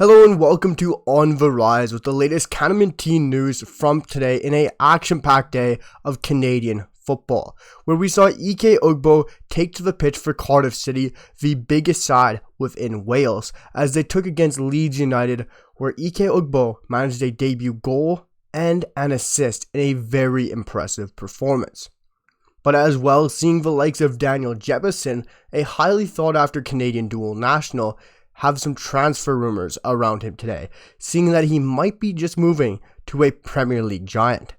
Hello and welcome to On the Rise with the latest CanMNT news from today in a action-packed day of Canadian football, where we saw Ike Ugbo take to the pitch for Cardiff City, the biggest side within Wales, as they took against Leeds United, where Ike Ugbo managed a debut goal and an assist in a very impressive performance. But as well, seeing the likes of Daniel Jebbison, a highly sought-after Canadian dual national, have some transfer rumors around him today, seeing that he might be just moving to a Premier League giant.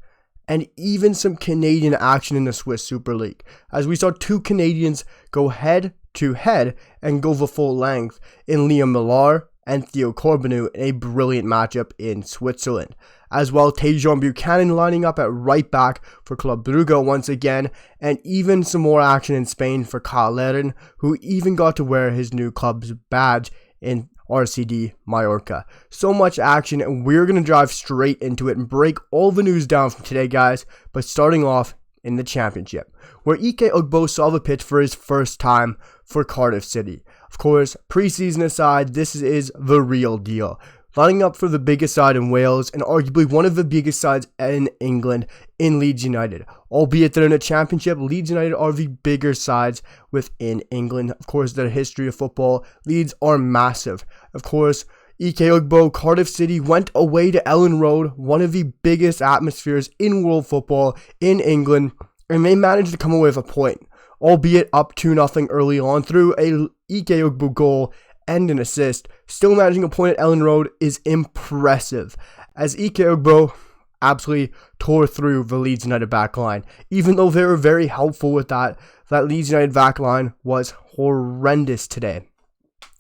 And even some Canadian action in the Swiss Super League, as we saw two Canadians go head to head and go the full length in Liam Millar and Theo Corbeanu in a brilliant matchup in Switzerland. As well, Tajon Buchanan lining up at right back for Club Brugge once again, and even some more action in Spain for Cyle Larin, who even got to wear his new club's badge in RCD Mallorca. So much action, and we're going to drive straight into it and break all the news down from today, guys. But starting off in the championship, where Ike Ugbo saw the pitch for his first time for Cardiff City. Of course, preseason aside, this is the real deal. Lining up for the biggest side in Wales and arguably one of the biggest sides in England in Leeds United. Albeit that in a championship, Leeds United are the bigger sides within England. Of course, the history of football, Leeds are massive. Of course, Ike Ugbo, Cardiff City went away to Ellen Road, one of the biggest atmospheres in world football in England, and they managed to come away with a point, albeit up 2-0 early on through a Ike Ugbo goal and an assist. Still managing a point at Ellen Road is impressive, as Ike Ugbo absolutely tore through the Leeds United backline. Even though they were very helpful with that Leeds United backline was horrendous today.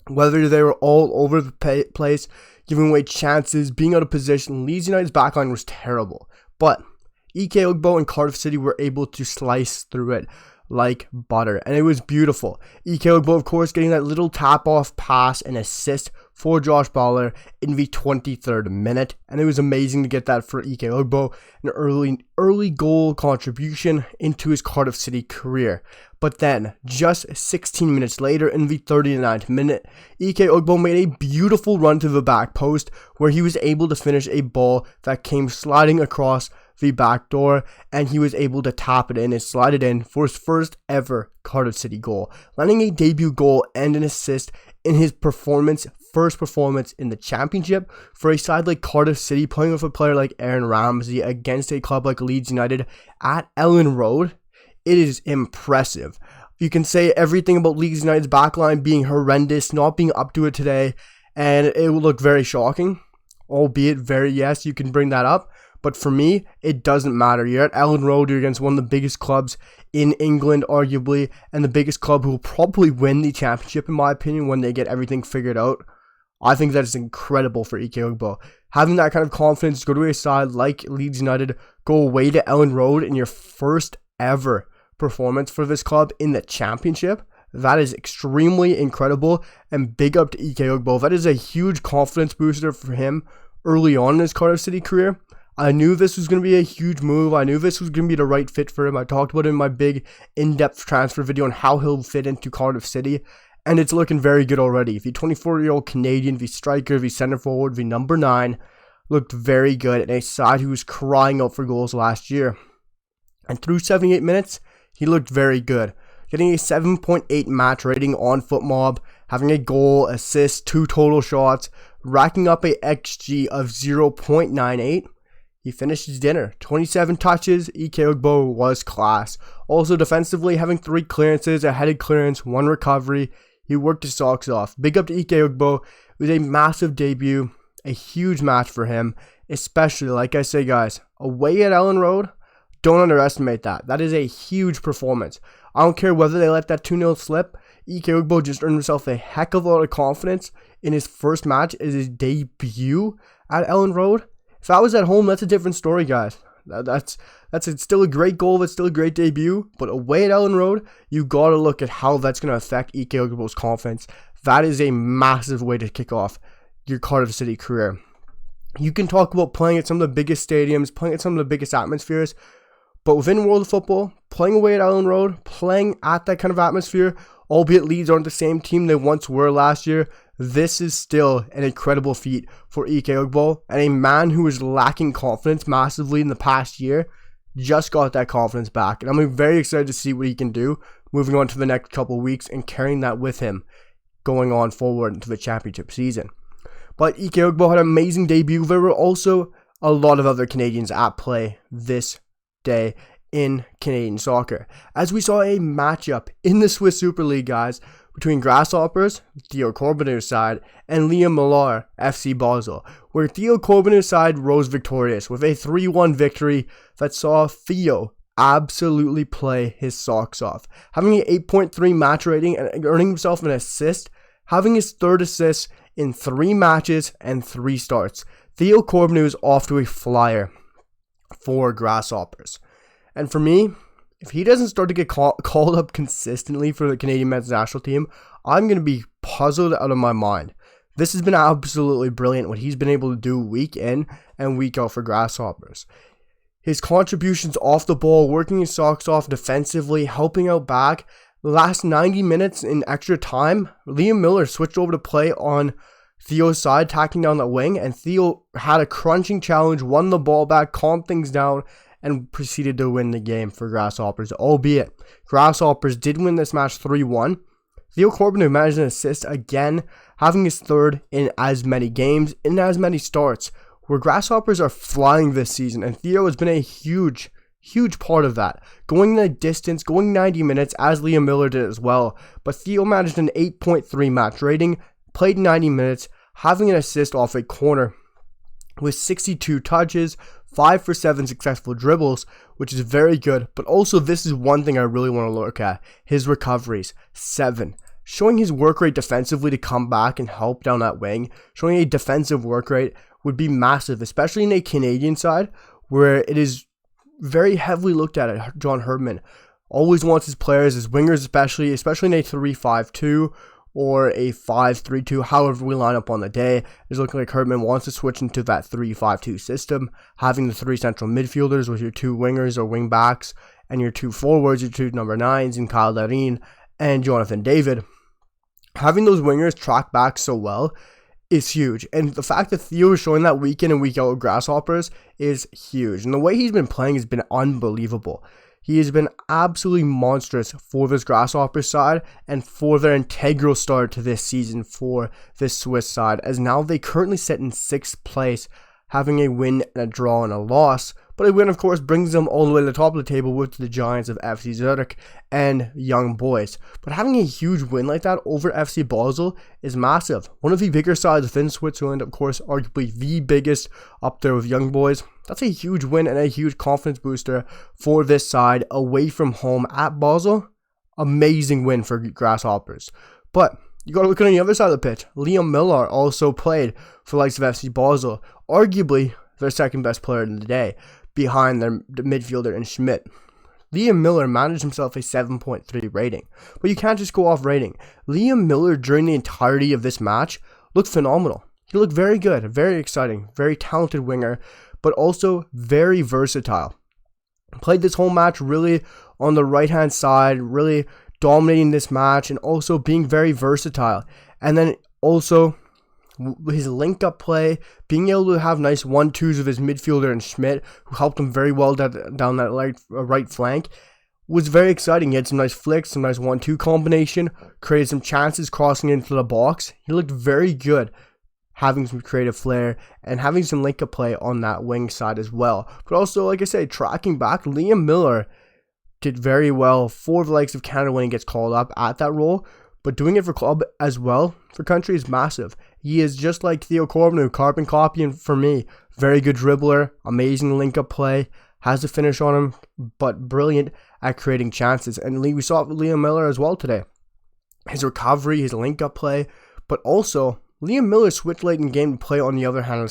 Whether they were all over the place, giving away chances, being out of position, Leeds United's backline was terrible. But Ike Ugbo and Cardiff City were able to slice through it like butter, and it was beautiful. Ike Ugbo, of course, getting that little tap-off pass and assist for Josh Baller in the 23rd minute, and it was amazing to get that for Ike Ugbo, an early goal contribution into his Cardiff City career. But then, just 16 minutes later, in the 39th minute, Ike Ugbo made a beautiful run to the back post, where he was able to finish a ball that came sliding across the back door, and he was able to tap it in and slide it in for his first ever Cardiff City goal, landing a debut goal and an assist in his first performance in the championship for a side like Cardiff City, playing with a player like Aaron Ramsey against a club like Leeds United at Ellen Road. It is impressive. You can say everything about Leeds United's backline being horrendous, not being up to it today, and it would look very shocking, albeit yes, you can bring that up. But for me, it doesn't matter. You're at Ellen Road, you're against one of the biggest clubs in England, arguably, and the biggest club who will probably win the championship, in my opinion, when they get everything figured out. I think that is incredible for Ike Ugbo. Having that kind of confidence, go to a side like Leeds United, go away to Ellen Road in your first ever performance for this club in the championship, that is extremely incredible, and big up to Ike Ugbo. That is a huge confidence booster for him early on in his Cardiff City career. I knew this was going to be a huge move. I knew this was going to be the right fit for him. I talked about it in my big in-depth transfer video on how he'll fit into Cardiff City, and it's looking very good already. The 24-year-old Canadian, the striker, the center forward, the number 9, looked very good in a side who was crying out for goals last year. And through 78 minutes, he looked very good, getting a 7.8 match rating on FootMob, having a goal, assist, 2 total shots, racking up a XG of 0.98. He finished his dinner. 27 touches. Ike Ugbo was class. Also defensively, having 3 clearances, a headed clearance, 1 recovery. He worked his socks off. Big up to Ike Ugbo. It was a massive debut. A huge match for him. Especially, like I say, guys, away at Ellen Road, don't underestimate that. That is a huge performance. I don't care whether they let that 2-0 slip. Ike Ugbo just earned himself a heck of a lot of confidence in his first match as his debut at Ellen Road. If I was at home, that's a different story, guys. That's still a great goal. That's still a great debut. But away at Ellen Road, you got to look at how that's going to affect Ike Ugbo's confidence. That is a massive way to kick off your Cardiff City career. You can talk about playing at some of the biggest stadiums, playing at some of the biggest atmospheres, but within world of football, playing away at Ellen Road, playing at that kind of atmosphere, albeit Leeds aren't the same team they once were last year, this is still an incredible feat for Ike Ugbo, and a man who was lacking confidence massively in the past year just got that confidence back. And I'm very excited to see what he can do moving on to the next couple of weeks and carrying that with him going on forward into the championship season. But Ike Ugbo had an amazing debut. There were also a lot of other Canadians at play this day in Canadian soccer, as we saw a matchup in the Swiss Super League, guys, between Grasshoppers, Theo Corbeanu's side, and Liam Millar, FC Basel, where Theo Corbeanu's side rose victorious with a 3-1 victory that saw Theo absolutely play his socks off, having an 8.3 match rating and earning himself an assist, having his third assist in 3 matches and 3 starts. Theo Corbeanu is off to a flyer for Grasshoppers. And for me, if he doesn't start to get called up consistently for the Canadian men's national team, I'm going to be puzzled out of my mind. This has been absolutely brilliant what he's been able to do week in and week out for Grasshoppers. His contributions off the ball, working his socks off defensively, helping out back. The last 90 minutes in extra time, Liam Millar switched over to play on Theo's side, tacking down that wing, and Theo had a crunching challenge, won the ball back, calmed things down, and proceeded to win the game for Grasshoppers, albeit Grasshoppers did win this match 3-1. Theo Corbeanu managed an assist again, having his third in as many games, in as many starts, where Grasshoppers are flying this season, and Theo has been a huge part of that, going the distance, going 90 minutes, as Liam Millar did as well, but Theo managed an 8.3 match rating, played 90 minutes, having an assist off a corner, with 62 touches, 5 for 7 successful dribbles, which is very good. But also, this is one thing I really want to look at. His recoveries, 7. Showing his work rate defensively to come back and help down that wing. Showing a defensive work rate would be massive, especially in a Canadian side where it is very heavily looked at. John Herdman always wants his players, his wingers especially in a 3-5-2 or a 5-3-2, however we line up on the day. It's looking like Herdman wants to switch into that 3-5-2 system, having the 3 central midfielders with your 2 wingers or wing backs, and your 2 forwards, your 2 number 9s in Cyle Larin and Jonathan David. Having those wingers track back so well is huge, and the fact that Theo is showing that week in and week out with Grasshoppers is huge, and the way he's been playing has been unbelievable. He has been absolutely monstrous for this Grasshoppers side and for their integral start to this season for this Swiss side, as now they currently sit in 6th place, having a win and a draw and a loss. But a win, of course, brings them all the way to the top of the table with the giants of FC Zurich and Young Boys. But having a huge win like that over FC Basel is massive. One of the bigger sides within Switzerland, of course, arguably the biggest up there with Young Boys. That's a huge win and a huge confidence booster for this side away from home at Basel. Amazing win for Grasshoppers. But you got to look on the other side of the pitch. Liam Millar also played for the likes of FC Basel, arguably their second best player in the day, behind their midfielder and Schmidt. Liam Millar managed himself a 7.3 rating, but you can't just go off rating. Liam Millar during the entirety of this match looked phenomenal. He looked very good, very exciting, very talented winger, but also very versatile. Played this whole match really on the right hand side, really dominating this match and also being very versatile. And then also his link-up play, being able to have nice 1-2s with his midfielder and Schmidt, who helped him very well down that right flank, was very exciting. He had some nice flicks, some nice 1-2 combination, created some chances crossing into the box. He looked very good, having some creative flair and having some link-up play on that wing side as well. But also, like I say, tracking back, Liam Millar did very well for the likes of Canada when he gets called up at that role, but doing it for club as well, for country, is massive. He is just like Theo Corbeanu, carbon copy, and for me, very good dribbler, amazing link-up play, has a finish on him, but brilliant at creating chances. And we saw Liam Millar as well today. His recovery, his link-up play, but also Liam Millar switched late in game to play on the other hand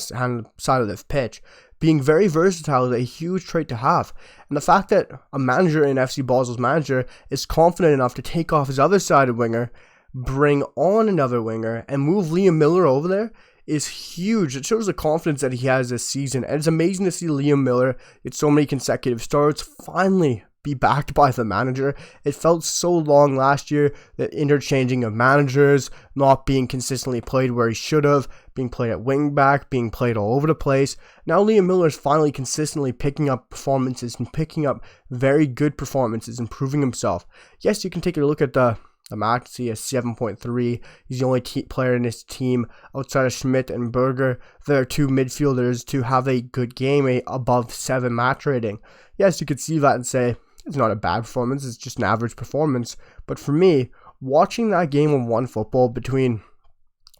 side of the pitch. Being very versatile is a huge trait to have. And the fact that a manager in FC Basel's manager is confident enough to take off his other sided winger, bring on another winger, and move Liam Millar over there is huge. It shows the confidence that he has this season. And it's amazing to see Liam Millar get so many consecutive starts, finally be backed by the manager. It felt so long last year, that interchanging of managers, not being consistently played where he should have, being played at wing back, being played all over the place. Now Liam Millar is finally consistently picking up performances and picking up very good performances, improving himself. Yes, you can take a look at the match, see a 7.3. He's the only player in his team outside of Schmidt and Berger. There are two midfielders to have a good game, a above 7 match rating. Yes, you could see that and say, it's not a bad performance, it's just an average performance. But for me, watching that game of OneFootball between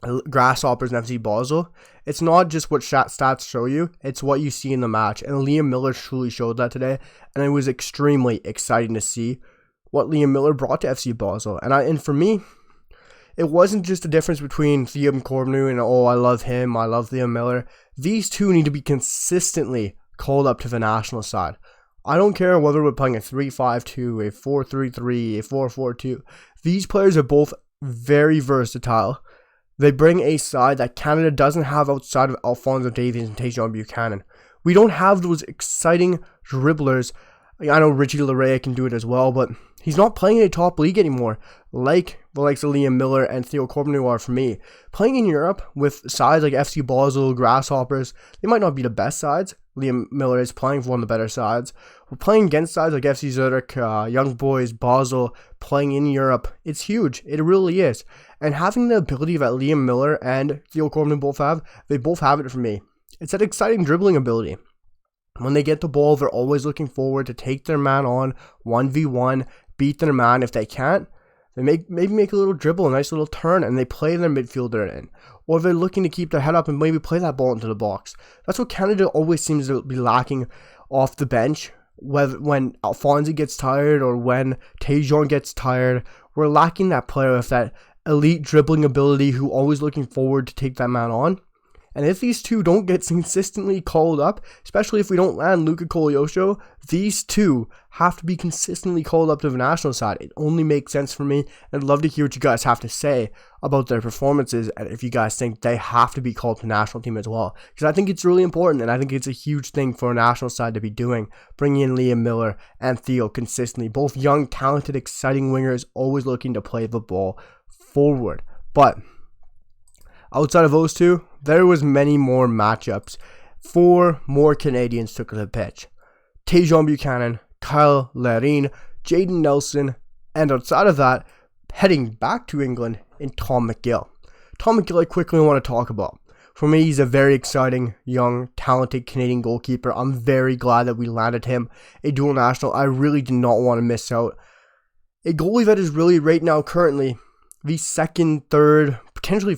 Grasshoppers and FC Basel, it's not just what stats show you, it's what you see in the match. And Liam Millar truly showed that today, and it was extremely exciting to see what Liam Millar brought to FC Basel. And for me, it wasn't just a difference between Theo Corbeanu and, oh, I love him, I love Liam Millar. These two need to be consistently called up to the national side. I don't care whether we're playing a 3-5-2, a 4-3-3, a 4-4-2. These players are both very versatile. They bring a side that Canada doesn't have outside of Alphonso Davies and Tajon Buchanan. We don't have those exciting dribblers. I know Richie Larin can do it as well, but he's not playing in a top league anymore, like the likes of Liam Millar and Theo Corbeanu are for me. Playing in Europe with sides like FC Basel, Grasshoppers, they might not be the best sides. Liam Millar is playing for one of the better sides. We're playing against sides like FC Zurich, Young Boys, Basel, playing in Europe. It's huge. It really is. And having the ability that Liam Millar and Theo Corbeanu both have, they both have it for me. It's that exciting dribbling ability. When they get the ball, they're always looking forward to take their man on 1v1, beat their man. If they can't, they maybe make a little dribble, a nice little turn, and they play their midfielder in. Or they're looking to keep their head up and maybe play that ball into the box. That's what Canada always seems to be lacking off the bench. When Alphonso gets tired or when Tajon gets tired, we're lacking that player with that elite dribbling ability who always looking forward to take that man on. And if these two don't get consistently called up, especially if we don't land Luka Kolyosho, these two have to be consistently called up to the national side. It only makes sense for me. I'd love to hear what you guys have to say about their performances and if you guys think they have to be called to the national team as well. Because I think it's really important and I think it's a huge thing for a national side to be doing. Bringing in Liam Millar and Theo consistently. Both young, talented, exciting wingers always looking to play the ball forward. But outside of those two, there was many more matchups. 4 more Canadians took to the pitch. Tajon Buchanan, Cyle Larin, Jaden Nelson, and outside of that, heading back to England in Tom McGill. Tom McGill I quickly want to talk about. For me, he's a very exciting, young, talented Canadian goalkeeper. I'm very glad that we landed him a dual national. I really did not want to miss out. A goalie that is really right now currently the second, third, potentially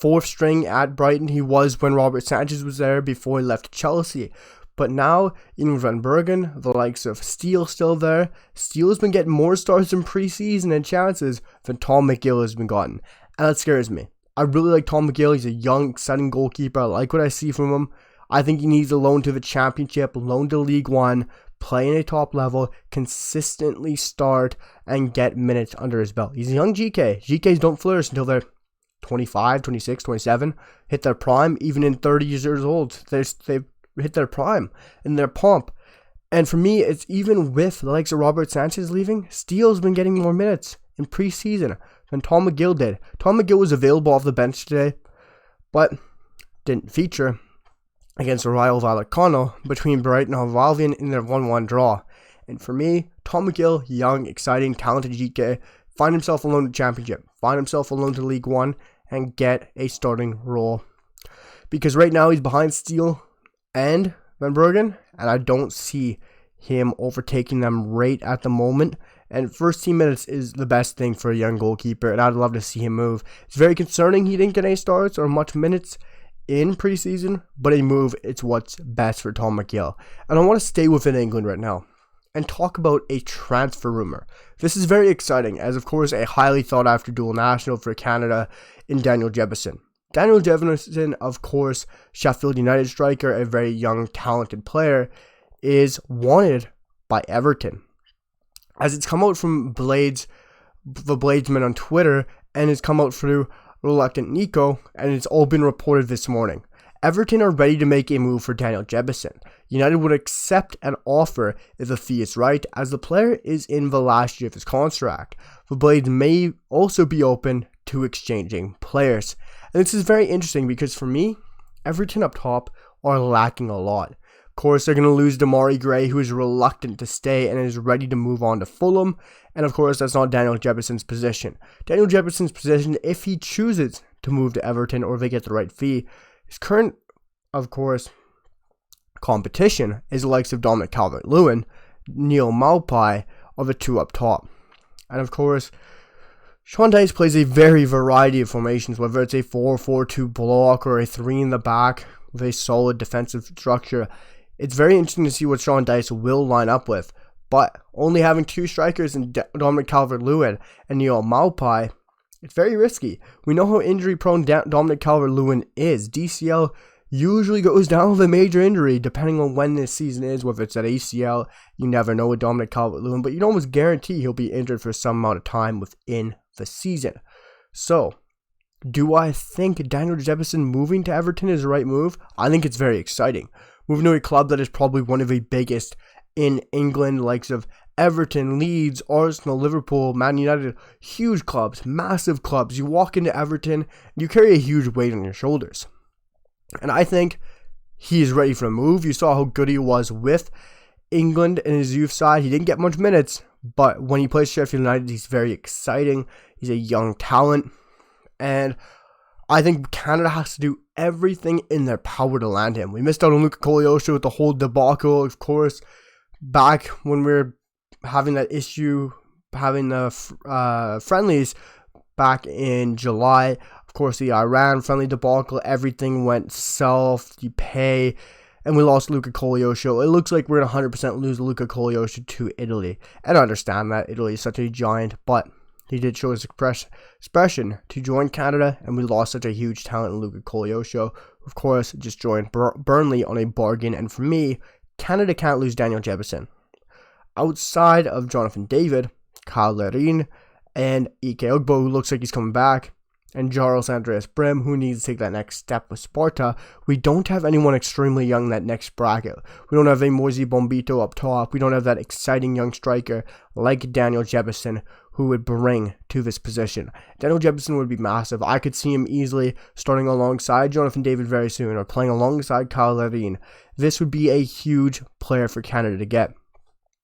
4th string at Brighton. He was when Robert Sanchez was there before he left Chelsea. But now, even Van Bergen, the likes of Steele still there. Steele has been getting more starts in preseason and chances than Tom McGill has been gotten. And that scares me. I really like Tom McGill. He's a young, exciting goalkeeper. I like what I see from him. I think he needs a loan to the Championship, a loan to League One, play in a top level, consistently start, and get minutes under his belt. He's a young GK. GKs don't flourish until they're 25, 26, 27, hit their prime. Even in 30 years old, they've hit their prime in their pomp. And for me, it's even with the likes of Robert Sanchez leaving, Steele's been getting more minutes in preseason than Tom McGill did. Tom McGill was available off the bench today, but didn't feature against the rival Vallecano between Brighton and Hove Albion in their 1-1 draw. And for me, Tom McGill, young, exciting, talented GK, find himself alone to Championship, find himself alone to League One, and get a starting role. Because right now he's behind Steele and Van Bergen, and I don't see him overtaking them right at the moment. And first team minutes is the best thing for a young goalkeeper, and I'd love to see him move. It's very concerning he didn't get any starts or much minutes in preseason, but a move, it's what's best for Tom McGill. And I want to stay within England right now and talk about a transfer rumor. This is very exciting, as of course a highly sought after dual national for Canada in Daniel Jebbison. Daniel Jebbison, of course, Sheffield United striker, a very young, talented player, is wanted by Everton. As it's come out from the Bladesman on Twitter, and it's come out through Reluctant Nico, and it's all been reported this morning. Everton are ready to make a move for Daniel Jebbison. United would accept an offer if the fee is right, as the player is in the last year of his contract. The Blades may also be open to exchanging players. And this is very interesting because for me, Everton up top are lacking a lot. Of course, they're going to lose Demarai Gray, who is reluctant to stay and is ready to move on to Fulham. And of course, that's not Daniel Jebbison's position. Daniel Jebbison's position, if he chooses to move to Everton or if they get the right fee, his current, of course, competition is the likes of Dominic Calvert-Lewin, Neil Maupay are the two up top. And of course, Sean Dyche plays a very variety of formations, whether it's a 4-4-2 block or a 3 in the back with a solid defensive structure. It's very interesting to see what Sean Dyche will line up with, but only having two strikers in Dominic Calvert-Lewin and Neil Maupay, it's very risky. We know how injury-prone Dominic Calvert-Lewin is. DCL usually goes down with a major injury, depending on when this season is, whether it's at ACL. You never know with Dominic Calvert-Lewin, but you can almost guarantee he'll be injured for some amount of time within the season. So, do I think Daniel Jebbison moving to Everton is the right move? I think it's very exciting. Moving to a club that is probably one of the biggest in England, likes of Everton, Leeds, Arsenal, Liverpool, Man United, huge clubs, massive clubs. You walk into Everton, you carry a huge weight on your shoulders. And I think he is ready for a move. You saw how good he was with England in his youth side. He didn't get much minutes, but when he plays Sheffield United, he's very exciting. He's a young talent. And I think Canada has to do everything in their power to land him. We missed out on Luka Kolyosha with the whole debacle, of course, back when we were having that issue, having the friendlies back in July. Of course, the Iran friendly debacle, everything went south, you pay, and we lost Luka Kolyosha. It looks like we're going to 100% lose Luka Kolyosha to Italy. And I understand that Italy is such a giant, but he did show his expression to join Canada, and we lost such a huge talent in Luka Kolyosha. Of course, just joined Burnley on a bargain, and for me, Canada can't lose Daniel Jebbison. Outside of Jonathan David, Cyle Larin, and Ike Ugbo, who looks like he's coming back, and Charles Andreas Brim, who needs to take that next step with Sparta, we don't have anyone extremely young in that next bracket. We don't have a Moisey Bombito up top. We don't have that exciting young striker like Daniel Jebbison, who would bring to this position. Daniel Jebbison would be massive. I could see him easily starting alongside Jonathan David very soon, or playing alongside Cyle Larin. This would be a huge player for Canada to get.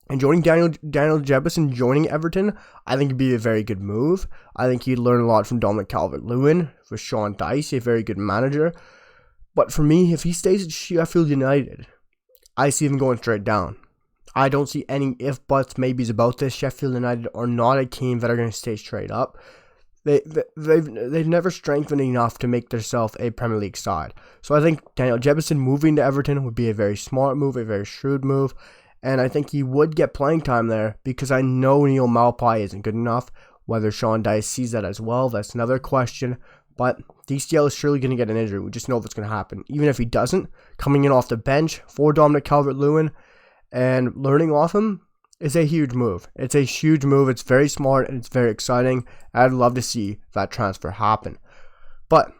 And joining Daniel Jebbison, joining Everton, I think it'd be a very good move. I think he'd learn a lot from Dominic Calvert-Lewin, for Sean Dyche, a very good manager. But for me, if he stays at Sheffield United, I see him going straight down. I don't see any if, buts, maybes about this. Sheffield United are not a team that are going to stay straight up. They've never strengthened enough to make themselves a Premier League side. So I think Daniel Jebbison moving to Everton would be a very smart move, a very shrewd move. And I think he would get playing time there because I know Neil Maupay isn't good enough. Whether Sean Dyche sees that as well, that's another question. But DCL is surely going to get an injury. We just know that's going to happen. Even if he doesn't, coming in off the bench for Dominic Calvert-Lewin and learning off him is a huge move. It's a huge move. It's very smart and it's very exciting. I'd love to see that transfer happen. But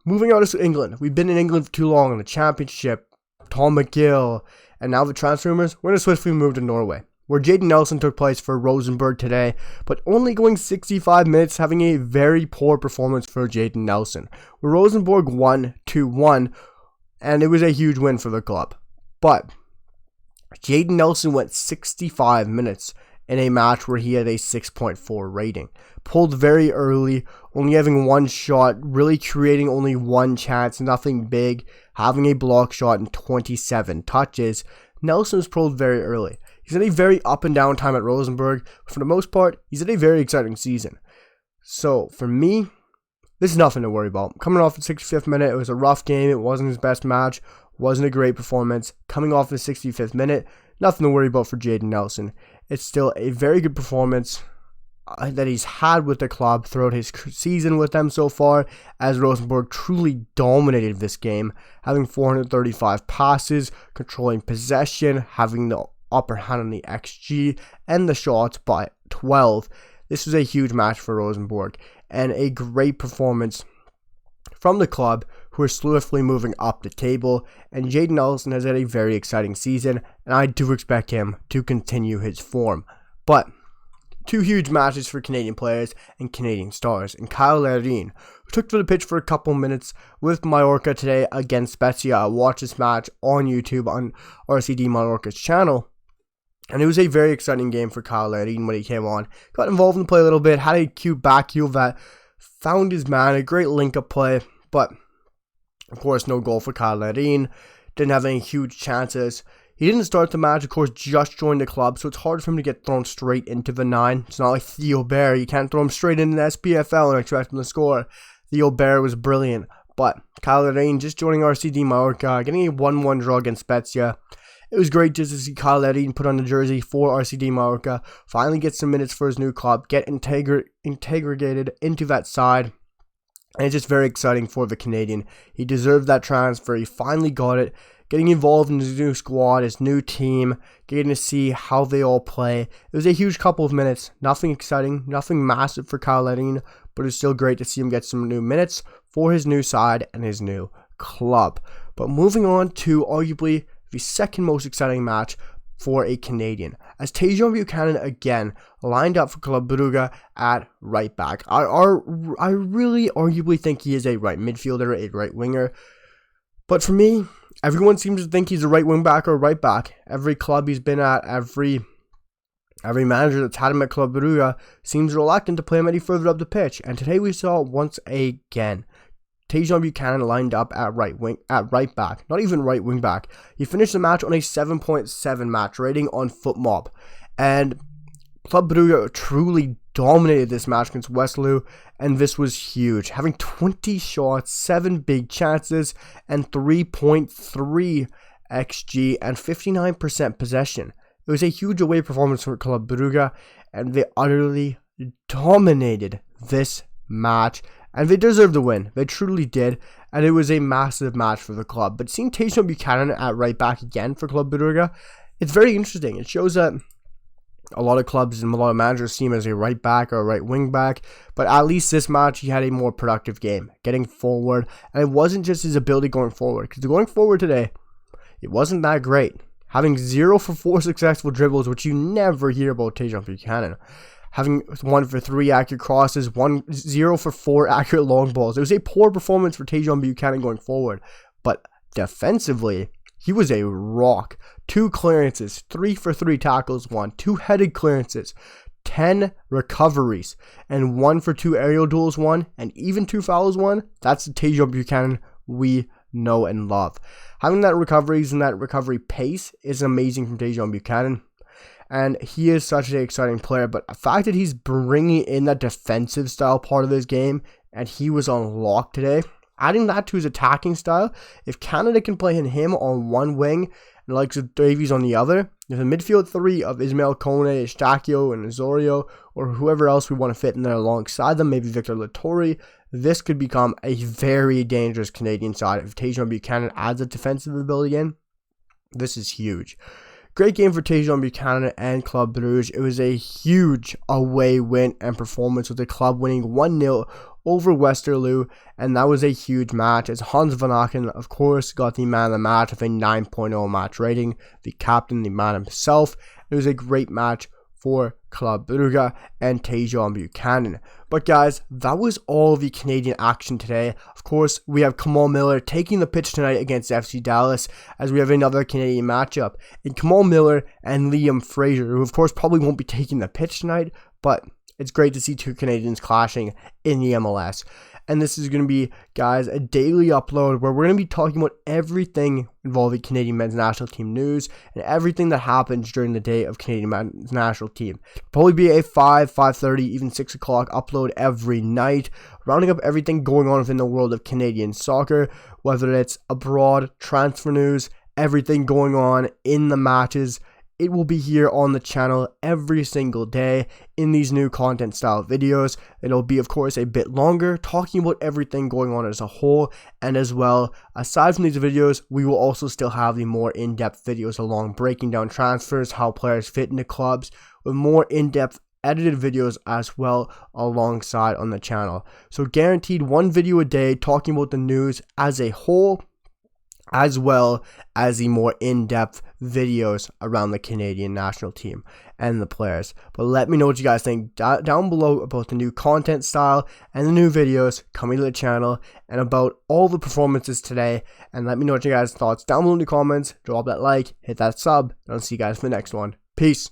moving on to England. We've been in England for too long in the Championship. Tom McGill. And now the transfer rumors, we're going to swiftly move to Norway, where Jayden Nelson took place for Rosenborg today, but only going 65 minutes, having a very poor performance for Jayden Nelson. Where Rosenborg won 2-1, and it was a huge win for the club. But Jayden Nelson went 65 minutes in a match where he had a 6.4 rating. Pulled very early, only having one shot, really creating only one chance, nothing big, having a block shot in 27 touches. Nelson was pulled very early. He's had a very up and down time at Rosenborg, but for the most part, he's had a very exciting season. So, for me, this is nothing to worry about. Coming off the 65th minute, it was a rough game, it wasn't his best match, wasn't a great performance. Coming off the 65th minute, nothing to worry about for Jayden Nelson. It's still a very good performance that he's had with the club throughout his season with them so far, as Rosenborg truly dominated this game, having 435 passes, controlling possession, having the upper hand on the XG, and the shots by 12. This was a huge match for Rosenborg, and a great performance from the club who are swiftly moving up the table, and Jaden Ellison has had a very exciting season, and I do expect him to continue his form. But two huge matches for Canadian players and Canadian stars, and Cyle Larin, who took to the pitch for a couple minutes with Mallorca today against Spezia. I watched this match on YouTube on RCD Mallorca's channel, and it was a very exciting game for Cyle Larin when he came on. Got involved in the play a little bit, had a cute back heel that found his man, a great link-up play, but of course no goal for Cyle Larin. Didn't have any huge chances. He didn't start the match, of course, just joined the club, so it's hard for him to get thrown straight into the 9. It's not like Theo Corbeanu. You can't throw him straight into the SPFL and expect him to score. Theo Corbeanu was brilliant, but Cyle Larin just joining RCD Mallorca, getting a 1-1 draw against Spezia. It was great just to see Cyle Larin put on the jersey for RCD Mallorca, finally get some minutes for his new club, get integrated into that side. And it's just very exciting for the Canadian. He deserved that transfer. He finally got it. Getting involved in his new squad, his new team, getting to see how they all play. It was a huge couple of minutes. Nothing exciting, nothing massive for Cyle Larin, but it's still great to see him get some new minutes for his new side and his new club. But moving on to arguably the second most exciting match for a Canadian, as Tajon Buchanan again lined up for Club Brugge at right back. I really arguably think he is a right midfielder, a right winger, but for me, everyone seems to think he's a right wing back or right back. Every club he's been at, every manager that's had him at Club Brugge seems reluctant to play him any further up the pitch, and today we saw once again Tajon Buchanan lined up at right back, not even right wing back. He finished the match on a 7.7 match rating on FootMob, and Club Brugge truly dominated this match against Westerlo, and this was huge. Having 20 shots, 7 big chances, and 3.3 XG and 59% possession. It was a huge away performance for Club Brugge, and they utterly dominated this match. And they deserved the win. They truly did. And it was a massive match for the club. But seeing Tajon Buchanan at right back again for Club Brugge, it's very interesting. It shows that a lot of clubs and a lot of managers see him as a right back or a right wing back. But at least this match, he had a more productive game, getting forward. And it wasn't just his ability going forward. Because going forward today, it wasn't that great. Having 0 for 4 successful dribbles, which you never hear about Tajon Buchanan. Having 1 for 3 accurate crosses, 0 for 4 accurate long balls. It was a poor performance for Tajon Buchanan going forward. But defensively, he was a rock. 2 clearances, 3 for 3 tackles, 2 headed clearances, 10 recoveries, and 1 for 2 aerial duels, and even 2 fouls, That's the Tajon Buchanan we know and love. Having that recoveries and that recovery pace is amazing from Tajon Buchanan. And he is such an exciting player, but the fact that he's bringing in that defensive style part of his game, and he was on lock today, adding that to his attacking style, if Canada can play him on one wing, and like Davies on the other, if the midfield 3 of Ismail Kone, Eustáquio, and Osorio, or whoever else we want to fit in there alongside them, maybe Victor Latorre, this could become a very dangerous Canadian side. If Tajon Buchanan adds a defensive ability in, this is huge. Great game for Tajon Buchanan and Club Brugge. It was a huge away win and performance with the club winning 1-0 over Westerlo, and that was a huge match as Hans van Aken, of course, got the man of the match with a 9.0 match rating, the captain, the man himself. It was a great match for Club Brugge and Tajon Buchanan. But guys, that was all the Canadian action today. Of course, we have Liam Millar taking the pitch tonight against FC Dallas, as we have another Canadian matchup. And Liam Millar and Liam Fraser, who of course probably won't be taking the pitch tonight, but it's great to see 2 Canadians clashing in the MLS. And this is going to be, guys, a daily upload where we're going to be talking about everything involving Canadian men's national team news and everything that happens during the day of Canadian men's national team. Probably be a 5:30, even 6 o'clock upload every night, rounding up everything going on within the world of Canadian soccer, whether it's abroad, transfer news, everything going on in the matches. It will be here on the channel every single day in these new content style videos. It'll be, of course, a bit longer, talking about everything going on as a whole. And as well, aside from these videos, we will also still have the more in-depth videos along breaking down transfers, how players fit into clubs, with more in-depth edited videos as well alongside on the channel. So guaranteed one video a day talking about the news as a whole, as well as the more in-depth videos around the Canadian national team and the players. But let me know what you guys think down below about the new content style and the new videos coming to the channel, and about all the performances today. And let me know what you guys' thoughts down below in the comments. Drop that like, hit that sub, and I'll see you guys for the next one. Peace.